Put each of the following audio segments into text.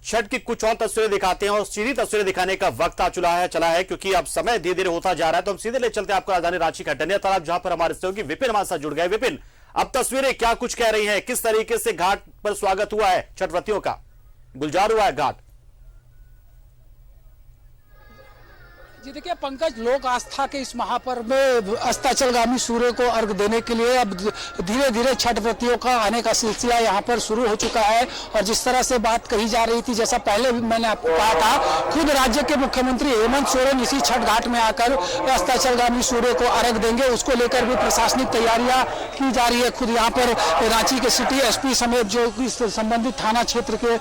छठ की कुछ और तस्वीरें दिखाते हैं और सीधी तस्वीरें दिखाने का वक्त आ चला है क्योंकि अब समय धीरे धीरे होता जा रहा है। तो हम सीधे ले चलते हैं आपको राजधानी रांची का डनिया तालाब, जहां पर हमारे सहयोगी विपिन हमारे साथ जुड़ गए। विपिन, अब तस्वीरें क्या कुछ कह रही हैं, किस तरीके से घाट पर स्वागत हुआ है छठ व्रतियों का, गुलजार हुआ है घाट? जी देखिए पंकज, लोक आस्था के इस महापर्व में अस्ताचलगामी सूर्य को अर्घ देने के लिए अब धीरे धीरे छठ व्रतियों का आने का सिलसिला यहाँ पर शुरू हो चुका है। और जिस तरह से बात कही जा रही थी, जैसा पहले भी मैंने आपको कहा था, खुद राज्य के मुख्यमंत्री हेमंत सोरेन इसी छठ घाट में आकर अस्ताचलगामी सूर्य को अर्घ देंगे। उसको लेकर भी प्रशासनिक तैयारियां की जा रही है। खुद यहाँ पर रांची के सिटी एसपी समेत जो संबंधित थाना क्षेत्र के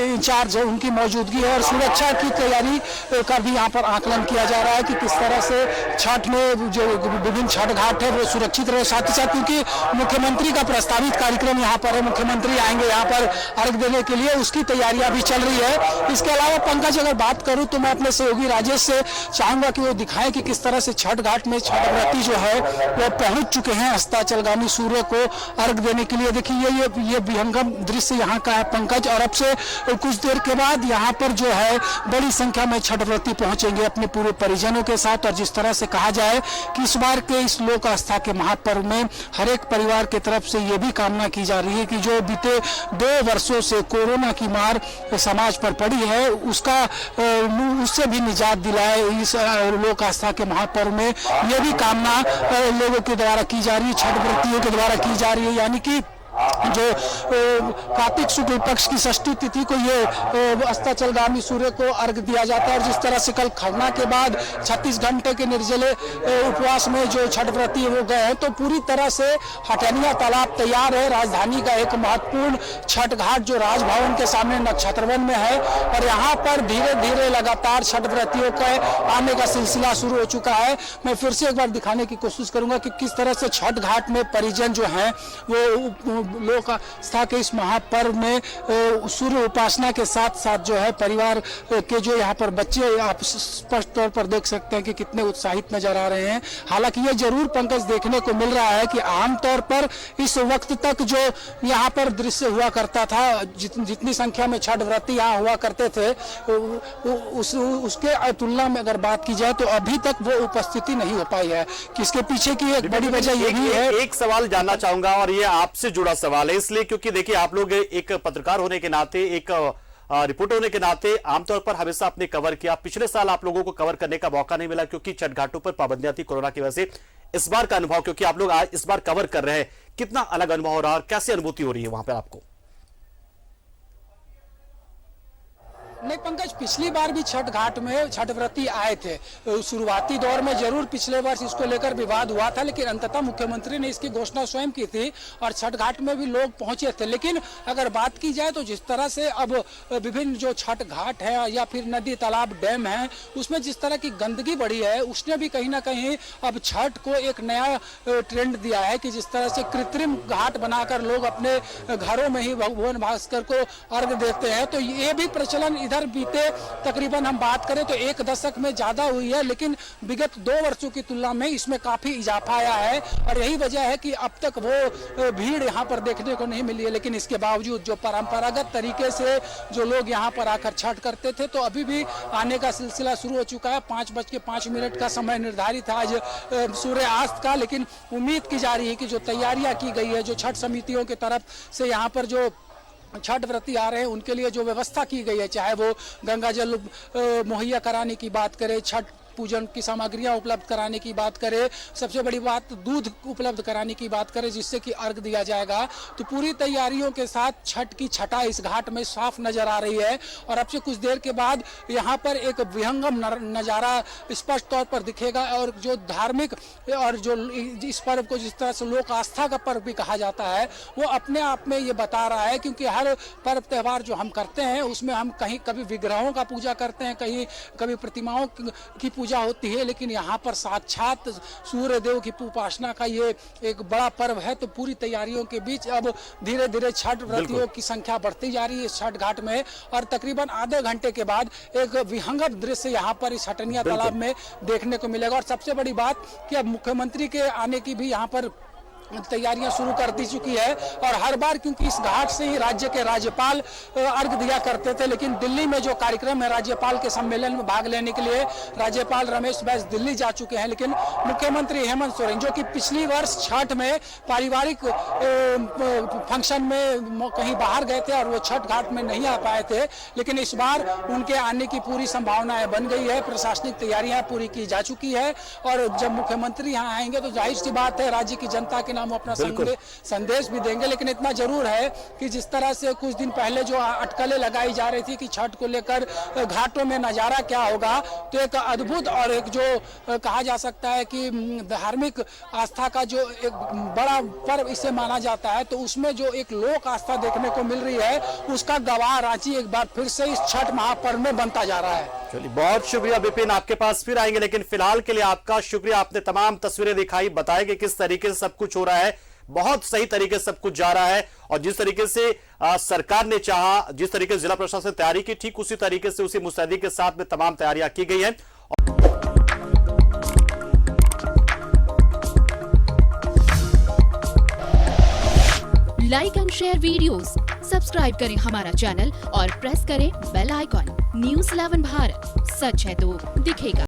इंचार्ज है, उनकी मौजूदगी है और सुरक्षा की तैयारी का भी यहाँ पर आकलन किया जा रहा है कि किस तरह से छठ में जो विभिन्न छठ घाट है वो सुरक्षित रहे। साथ ही साथ क्योंकि मुख्यमंत्री का प्रस्तावित कार्यक्रम यहाँ पर है, मुख्यमंत्री आएंगे यहाँ पर अर्घ देने के लिए, उसकी तैयारियां भी चल रही है। इसके अलावा पंकज, अगर बात करूं तो मैं अपने सहयोगी राजेश से चाहूंगा कि वो दिखाएं कि किस तरह से छठ घाट में छठ व्रती जो है वो पहुंच चुके हैं अस्ताचलगामी सूर्य को अर्घ देने के लिए। देखिए ये विहंगम दृश्य यहाँ का है पंकज, और अब से कुछ देर के बाद यहाँ पर जो है बड़ी संख्या में छठ व्रती पहुंचेंगे अपने पूरे परिजनों के साथ। और जिस तरह से कहा जाए कि इस बार के इस लोक आस्था के महापर्व में हर एक परिवार की तरफ से ये भी कामना की जा रही है कि जो बीते 2 वर्षों से कोरोना की मार समाज पर पड़ी है उससे भी निजात दिलाए इस लोक आस्था के महापर्व में। ये भी कामना लोगों के द्वारा की जा रही है, छठ व्रतियों के द्वारा की जा रही है। यानी कि जो कार्तिक शुक्ल पक्ष की षष्ठी तिथि को ये अस्ताचलगामी सूर्य को अर्घ दिया जाता है। और जिस तरह से कल खरना के बाद 36 घंटे के निर्जले उपवास में जो छठ व्रती वो गए हैं, तो पूरी तरह से हटनिया तालाब तैयार है। राजधानी का एक महत्वपूर्ण छठ घाट जो राजभवन के सामने नक्षत्रवन में है, और यहाँ पर धीरे धीरे लगातार छठ व्रतियों के आने का सिलसिला शुरू हो चुका है। मैं फिर से एक बार दिखाने की कोशिश करूंगा कि किस तरह से छठ घाट में परिजन जो हैं वो लोक आस्था के इस महापर्व में सूर्य उपासना के साथ साथ जो है परिवार के जो यहाँ पर बच्चे, आप स्पष्ट तौर पर देख सकते हैं कि कितने उत्साहित नजर आ रहे हैं। हालांकि ये जरूर पंकज देखने को मिल रहा है कि आमतौर पर इस वक्त तक जो यहाँ पर दृश्य हुआ करता था, जितनी संख्या में छठ व्रती यहाँ हुआ करते थे, उसके तुलना में अगर बात की जाए तो अभी तक वो उपस्थिति नहीं हो पाई है। किसके पीछे की एक बड़ी वजह ये भी है। एक सवाल जानना चाहूंगा और ये आपसे जुड़ा सवाल है, इसलिए क्योंकि देखिए आप लोग एक पत्रकार होने के नाते, एक रिपोर्टर होने के नाते आमतौर पर हमेशा आपने कवर किया। पिछले साल आप लोगों को कवर करने का मौका नहीं मिला क्योंकि छठ घाटों पर पाबंदियां थी कोरोना की वजह से। इस बार का अनुभव, क्योंकि आप लोग आज इस बार कवर कर रहे हैं, कितना अलग अनुभव हो रहा है और कैसी अनुभूति हो रही है वहां पर आपको? नहीं पंकज, पिछली बार भी छठ घाट में छठ व्रती आए थे। शुरुआती दौर में जरूर पिछले वर्ष इसको लेकर विवाद हुआ था, लेकिन अंततः मुख्यमंत्री ने इसकी घोषणा स्वयं की थी और छठ घाट में भी लोग पहुंचे थे। लेकिन अगर बात की जाए तो जिस तरह से अब विभिन्न जो छठ घाट है या फिर नदी तालाब डैम है, उसमें जिस तरह की गंदगी बढ़ी है, उसने भी कहीं ना कहीं अब छठ को एक नया ट्रेंड दिया है कि जिस तरह से कृत्रिम घाट बनाकर लोग अपने घरों में ही भगवान भास्कर को अर्घ देते हैं। तो ये भी प्रचलन इधर बीते तकरीबन हम बात करें तो 1 दशक में ज्यादा हुई है, लेकिन विगत 2 वर्षों की तुलना में इसमें काफी इजाफा आया है। और यही वजह है कि अब तक वो भीड़ यहाँ पर देखने को नहीं मिली है। लेकिन इसके बावजूद जो परंपरागत तरीके से जो लोग यहाँ पर आकर छठ करते थे, तो अभी भी आने का सिलसिला शुरू हो चुका है। 5:05 का समय निर्धारित है आज सूर्यास्त का, लेकिन उम्मीद की जा रही है कि जो तैयारियां की गई है, जो छठ समितियों की तरफ से यहाँ पर जो छठ व्रती आ रहे हैं उनके लिए जो व्यवस्था की गई है, चाहे वो गंगा जल मुहैया कराने की बात करें, छठ पूजन की सामग्रियां उपलब्ध कराने की बात करें, सबसे बड़ी बात दूध उपलब्ध कराने की बात करें जिससे कि अर्घ दिया जाएगा, तो पूरी तैयारियों के साथ छठ की छटा इस घाट में साफ नजर आ रही है। और अब से कुछ देर के बाद यहाँ पर एक विहंगम नज़ारा स्पष्ट तौर पर दिखेगा। और जो धार्मिक और जो इस पर्व को जिस तरह से लोक आस्था का पर्व भी कहा जाता है, वो अपने आप में ये बता रहा है, क्योंकि हर पर्व त्यौहार जो हम करते हैं उसमें हम कहीं कभी विग्रहों का पूजा करते हैं, कभी प्रतिमाओं की पूजा होती है, लेकिन यहाँ पर साक्षात सूर्य देव की उपासना का ये एक बड़ा पर्व है। तो पूरी तैयारियों के बीच अब धीरे धीरे छठ व्रतियों की संख्या बढ़ती जा रही है छठ घाट में, और तकरीबन आधे घंटे के बाद एक विहंगम दृश्य यहाँ पर इस हटनिया तालाब में देखने को मिलेगा। और सबसे बड़ी बात कि अब मुख्यमंत्री के आने की भी यहाँ पर तैयारियां शुरू कर दी चुकी है। और हर बार क्योंकि इस घाट से ही राज्य के राज्यपाल अर्घ दिया करते थे, लेकिन दिल्ली में जो कार्यक्रम है राज्यपाल के सम्मेलन में भाग लेने के लिए राज्यपाल रमेश बैस दिल्ली जा चुके हैं। लेकिन मुख्यमंत्री हेमंत सोरेन जो कि पिछली वर्ष छठ में पारिवारिक फंक्शन में कहीं बाहर गए थे और वो छठ घाट में नहीं आ पाए थे, लेकिन इस बार उनके आने की पूरी संभावनाएं बन गई है। प्रशासनिक तैयारियां पूरी की जा चुकी है और जब मुख्यमंत्री यहाँ आएंगे तो जाहिर सी बात है राज्य की जनता के नाम अपना संदेश भी देंगे। लेकिन इतना जरूर है कि जिस तरह से कुछ दिन पहले जो अटकलें लगाई जा रही थी कि छठ को लेकर घाटों में नजारा क्या होगा, तो एक अद्भुत और एक जो कहा जा सकता है कि धार्मिक आस्था का जो एक बड़ा पर्व इसे माना जाता है, तो उसमें जो एक लोक आस्था देखने को मिल रही है उसका गवाह रांची एक बार फिर से इस छठ महापर्व में बनता जा रहा है। चलिए, बहुत शुक्रिया विपिन, आपके पास फिर आएंगे, लेकिन फिलहाल के लिए आपका शुक्रिया। आपने तमाम तस्वीरें दिखाई, बताया कि किस तरीके से सब कुछ हो रहा है, बहुत सही तरीके से सब कुछ जा रहा है और जिस तरीके से सरकार ने चाहा, जिस तरीके से जिला प्रशासन तैयारी की, ठीक उसी तरीके से उसी मुस्तैदी के साथ में तमाम तैयारियां की गई हैं। Like and share videos, subscribe करें हमारा चैनल और प्रेस करें बेल आइकॉन। News 11 भारत, सच है तो दिखेगा।